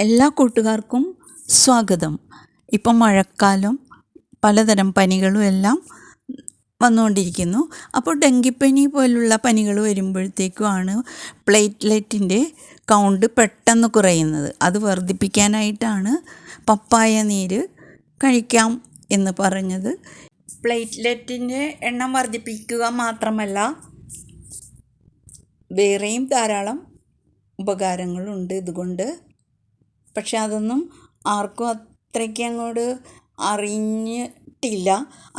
എല്ലാ കൂട്ടുകാർക്കും സ്വാഗതം. ഇപ്പം മഴക്കാലം, പലതരം പനികളും എല്ലാം വന്നുകൊണ്ടിരിക്കുന്നു. അപ്പോൾ ഡെങ്കിപ്പനി പോലുള്ള പനികൾ വരുമ്പോഴത്തേക്കുമാണ് പ്ലേറ്റ്ലെറ്റിൻ്റെ കൗണ്ട് പെട്ടെന്ന് കുറയുന്നത്. അത് വർദ്ധിപ്പിക്കാനായിട്ടാണ് പപ്പായ നീര് കഴിക്കാം എന്ന് പറഞ്ഞത്. പ്ലേറ്റ്ലെറ്റിൻ്റെ എണ്ണം വർദ്ധിപ്പിക്കുക മാത്രമല്ല, വേറെയും ധാരാളം ഉപകാരങ്ങളുണ്ട് ഇതുകൊണ്ട്. പക്ഷെ അതൊന്നും ആർക്കും അത്രയ്ക്ക് അങ്ങോട്ട്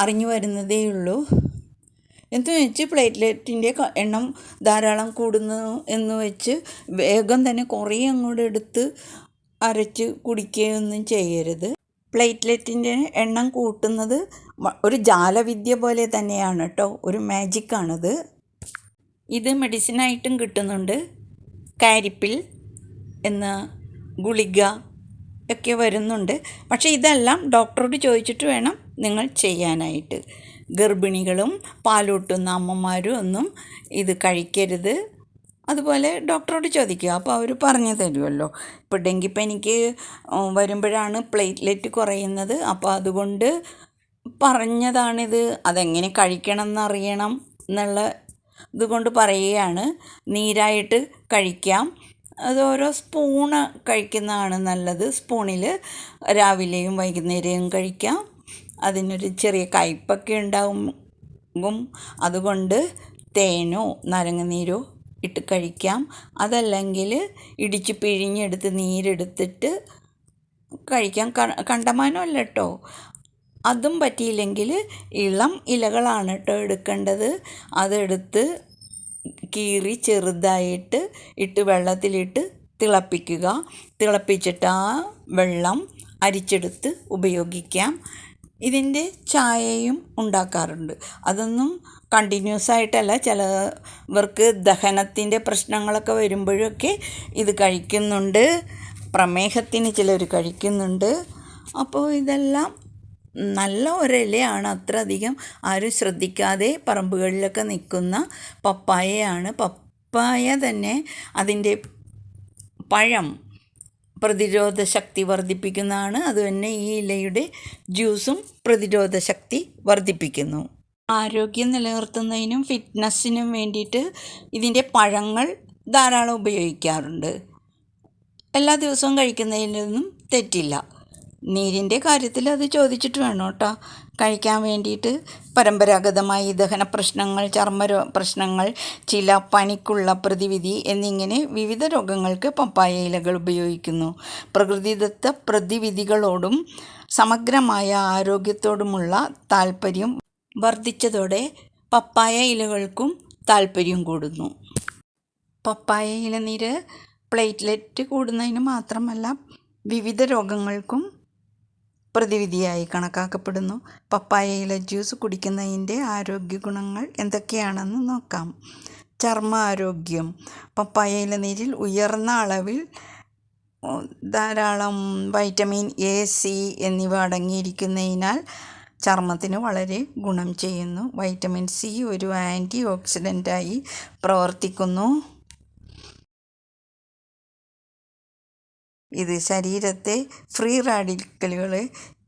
അറിഞ്ഞു വരുന്നതേ ഉള്ളൂ. എന്ന് വെച്ച് പ്ലേറ്റ്ലെറ്റിൻ്റെ എണ്ണം ധാരാളം കൂടുന്നു എന്ന് വെച്ച് വേഗം തന്നെ കുറേ അങ്ങോട്ട് എടുത്ത് അരച്ച് കുടിക്കുകയൊന്നും ചെയ്യരുത്. പ്ലേറ്റ്ലെറ്റിൻ്റെ എണ്ണം കൂട്ടുന്നത് ഒരു ജാലവിദ്യ പോലെ തന്നെയാണ് കേട്ടോ, ഒരു മാജിക്കാണിത്. ഇത് മെഡിസിനായിട്ടും കിട്ടുന്നുണ്ട്. കാരിപ്പിൽ എന്ന ഗുളിക ഒക്കെ വരുന്നുണ്ട്. പക്ഷേ ഇതെല്ലാം ഡോക്ടറോട് ചോദിച്ചിട്ട് വേണം നിങ്ങൾ ചെയ്യാനായിട്ട്. ഗർഭിണികളും പാലൂട്ടുന്ന അമ്മമാരും ഒന്നും ഇത് കഴിക്കരുത്. അതുപോലെ ഡോക്ടറോട് ചോദിക്കുക, അപ്പോൾ അവർ പറഞ്ഞു തരുമല്ലോ. ഇപ്പോൾ ഡെങ്കിപ്പനിക്ക് വരുമ്പോഴാണ് പ്ലേറ്റ്ലെറ്റ് കുറയുന്നത്. അപ്പോൾ അതുകൊണ്ട് പറഞ്ഞതാണിത്. അതെങ്ങനെ കഴിക്കണം എന്നറിയണം എന്നുള്ള ഇതുകൊണ്ട് പറയുകയാണ്. നീരായിട്ട് കഴിക്കാം. അത് ഓരോ സ്പൂണ് കഴിക്കുന്നതാണ് നല്ലത്. സ്പൂണിൽ രാവിലെയും വൈകുന്നേരവും കഴിക്കാം. അതിനൊരു ചെറിയ കയ്പ്പൊക്കെ ഉണ്ടാകും. അതുകൊണ്ട് തേനോ നാരങ്ങനീരോ ഇട്ട് കഴിക്കാം. അതല്ലെങ്കിൽ ഇടിച്ച് പിഴിഞ്ഞെടുത്ത് നീരെടുത്തിട്ട് കഴിക്കാം. കണ്ടമാനമല്ല കേട്ടോ. അതും പറ്റിയില്ലെങ്കിൽ ഇളം ഇലകളാണ് കേട്ടോ എടുക്കേണ്ടത്. അതെടുത്ത് കീറി ചെറുതായിട്ട് ഇട്ട് വെള്ളത്തിലിട്ട് തിളപ്പിക്കുക. തിളപ്പിച്ചിട്ട് ആ വെള്ളം അരിച്ചെടുത്ത് ഉപയോഗിക്കാം. ഇതിൻ്റെ ചായയും ഉണ്ടാക്കാറുണ്ട്. അതൊന്നും കണ്ടിന്യൂസ് ആയിട്ടല്ല, ചിലവർക്ക് ദഹനത്തിൻ്റെ പ്രശ്നങ്ങളൊക്കെ വരുമ്പോഴൊക്കെ ഇത് കഴിക്കുന്നുണ്ട്. പ്രമേഹത്തിന് ചിലർ കഴിക്കുന്നുണ്ട്. അപ്പോൾ ഇതെല്ലാം നല്ല ഒരിലയാണ്. അത്ര അധികം ആരും ശ്രദ്ധിക്കാതെ പറമ്പുകളിലൊക്കെ നിൽക്കുന്ന പപ്പായയാണ്. പപ്പായ തന്നെ അതിൻ്റെ പഴം പ്രതിരോധ ശക്തി വർദ്ധിപ്പിക്കുന്നതാണ്. അതുതന്നെ ഈ ഇലയുടെ ജ്യൂസും പ്രതിരോധ ശക്തി വർദ്ധിപ്പിക്കുന്നു. ആരോഗ്യം നിലനിർത്തുന്നതിനും ഫിറ്റ്നസ്സിനും വേണ്ടിയിട്ട് ഇതിൻ്റെ പഴങ്ങൾ ധാരാളം ഉപയോഗിക്കാറുണ്ട്. എല്ലാ ദിവസവും കഴിക്കുന്നതിലൊന്നും തെറ്റില്ല. നീരിൻ്റെ കാര്യത്തിൽ അത് ചോദിച്ചിട്ട് വേണം കേട്ടോ കഴിക്കാൻ വേണ്ടിയിട്ട്. പരമ്പരാഗതമായി ദഹന പ്രശ്നങ്ങൾ, ചർമ്മ പ്രശ്നങ്ങൾ, ചില പനിക്കുള്ള പ്രതിവിധി എന്നിങ്ങനെ വിവിധ രോഗങ്ങൾക്ക് പപ്പായ ഇലകൾ ഉപയോഗിക്കുന്നു. പ്രകൃതിദത്ത പ്രതിവിധികളോടും സമഗ്രമായ ആരോഗ്യത്തോടുമുള്ള താല്പര്യം വർദ്ധിച്ചതോടെ പപ്പായ ഇലകൾക്കും താല്പര്യം കൂടുന്നു. പപ്പായ ഇലനീര് പ്ലേറ്റ്ലെറ്റ് കൂടുന്നതിന് മാത്രമല്ല, വിവിധ രോഗങ്ങൾക്കും പ്രതിവിധിയായി കണക്കാക്കപ്പെടുന്നു. പപ്പായ ഇല ജ്യൂസ് കുടിക്കുന്നതിൻ്റെ ആരോഗ്യ ഗുണങ്ങൾ എന്തൊക്കെയാണെന്ന് നോക്കാം. ചർമ്മ ആരോഗ്യം. പപ്പായ ഇലനീരിൽ ഉയർന്ന അളവിൽ ധാരാളം വൈറ്റമിൻ എ, സി എന്നിവ അടങ്ങിയിരിക്കുന്നതിനാൽ ചർമ്മത്തിന് വളരെ ഗുണം ചെയ്യുന്നു. വൈറ്റമിൻ സി ഒരു ആൻറ്റി ഓക്സിഡൻ്റായി പ്രവർത്തിക്കുന്നു. ഇത് ശരീരത്തെ ഫ്രീ റാഡിക്കലുകളെ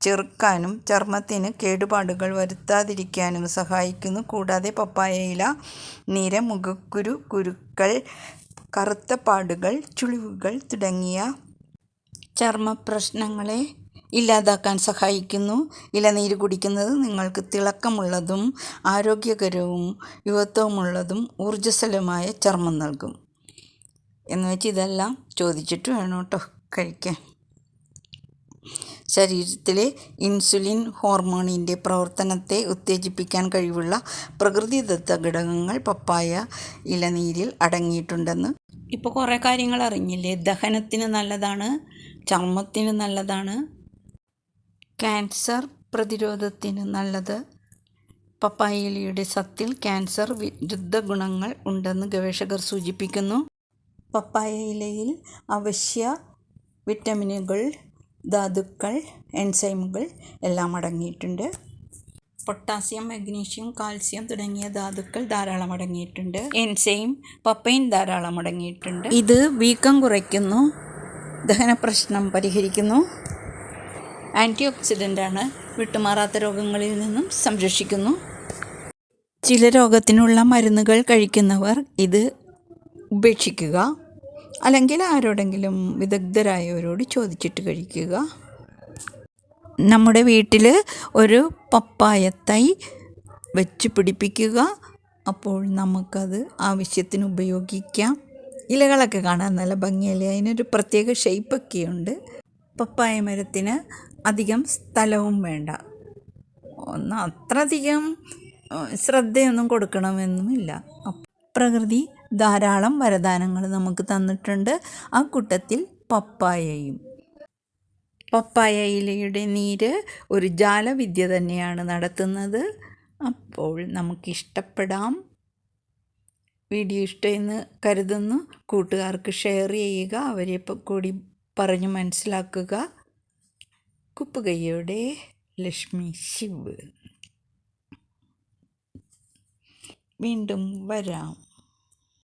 ചെറുക്കാനും ചർമ്മത്തിന് കേടുപാടുകൾ വരുത്താതിരിക്കാനും സഹായിക്കുന്നു. കൂടാതെ പപ്പായ ഇല നീര് മുഖക്കുരു, കുരുക്കൾ, കറുത്ത പാടുകൾ, ചുളിവുകൾ തുടങ്ങിയ ചർമ്മപ്രശ്നങ്ങളെ ഇല്ലാതാക്കാൻ സഹായിക്കുന്നു. ഇലനീര് കുടിക്കുന്നത് നിങ്ങൾക്ക് തിളക്കമുള്ളതും ആരോഗ്യകരവും യുവത്വമുള്ളതും ഊർജ്ജസ്വലമായ ചർമ്മം നൽകും. എന്ന് വെച്ച് ഇതെല്ലാം ചോദിച്ചിട്ട് വേണം കേട്ടോ കഴിക്കാൻ. ശരീരത്തിലെ ഇൻസുലിൻ ഹോർമോണിൻ്റെ പ്രവർത്തനത്തെ ഉത്തേജിപ്പിക്കാൻ കഴിവുള്ള പ്രകൃതിദത്ത ഘടകങ്ങൾ പപ്പായ ഇലനീരിൽ അടങ്ങിയിട്ടുണ്ടെന്ന് ഇപ്പോൾ കുറേ കാര്യങ്ങൾ അറിഞ്ഞില്ലേ. ദഹനത്തിന് നല്ലതാണ്, ചർമ്മത്തിന് നല്ലതാണ്, ക്യാൻസർ പ്രതിരോധത്തിന് നല്ലത്. പപ്പായ ഇലയുടെ സത്തിൽ ക്യാൻസർ വിരുദ്ധ ഗുണങ്ങൾ ഉണ്ടെന്ന് ഗവേഷകർ സൂചിപ്പിക്കുന്നു. പപ്പായ ഇലയിൽ അവശ്യ വിറ്റമിനുകൾ, ധാതുക്കൾ, എൻസൈമുകൾ എല്ലാം അടങ്ങിയിട്ടുണ്ട്. പൊട്ടാസ്യം, മഗ്നീഷ്യം, കാൽസ്യം തുടങ്ങിയ ധാതുക്കൾ ധാരാളം അടങ്ങിയിട്ടുണ്ട്. എൻസൈം, പപ്പൈൻ ധാരാളം അടങ്ങിയിട്ടുണ്ട്. ഇത് വീക്കം കുറയ്ക്കുന്നു. ദഹന പ്രശ്നം പരിഹരിക്കുന്നു. ആൻറ്റി ഓക്സിഡൻ്റാണ്. വിട്ടുമാറാത്ത രോഗങ്ങളിൽ നിന്നും സംരക്ഷിക്കുന്നു. ചില രോഗത്തിനുള്ള മരുന്നുകൾ കഴിക്കുന്നവർ ഇത് ഉപേക്ഷിക്കുക, അല്ലെങ്കിൽ ആരോടെങ്കിലും വിദഗ്ധരായവരോട് ചോദിച്ചിട്ട് കഴിക്കുക. നമ്മുടെ വീട്ടിൽ ഒരു പപ്പായ തൈ വെച്ച് പിടിപ്പിക്കുക. അപ്പോൾ നമുക്കത് ആവശ്യത്തിന് ഉപയോഗിക്കാം. ഇലകളൊക്കെ കാണാൻ നല്ല ഭംഗിയല്ലേ, അതിനൊരു പ്രത്യേക ഷേപ്പൊക്കെയുണ്ട്. പപ്പായ മരത്തിന് അധികം സ്ഥലവും വേണ്ട, അത്രയധികം ശ്രദ്ധയൊന്നും കൊടുക്കണമെന്നുമില്ല. പ്രകൃതി ധാരാളം വരദാനങ്ങൾ നമുക്ക് തന്നിട്ടുണ്ട്. ആ കൂട്ടത്തിൽ പപ്പായയും. പപ്പായ ഇലയുടെ നീര് ഒരു ജാലവിദ്യ തന്നെയാണ് നടത്തുന്നത്. അപ്പോൾ നമുക്കിഷ്ടപ്പെടാം. വീഡിയോ ഇഷ്ടമെന്ന് കരുതുന്നു. കൂട്ടുകാർക്ക് ഷെയർ ചെയ്യുക, അവരെ കൂടി പറഞ്ഞു മനസ്സിലാക്കുക. കുപ്പുകൈയോടെ ലക്ഷ്മി ശിവ്. വീണ്ടും വരാം.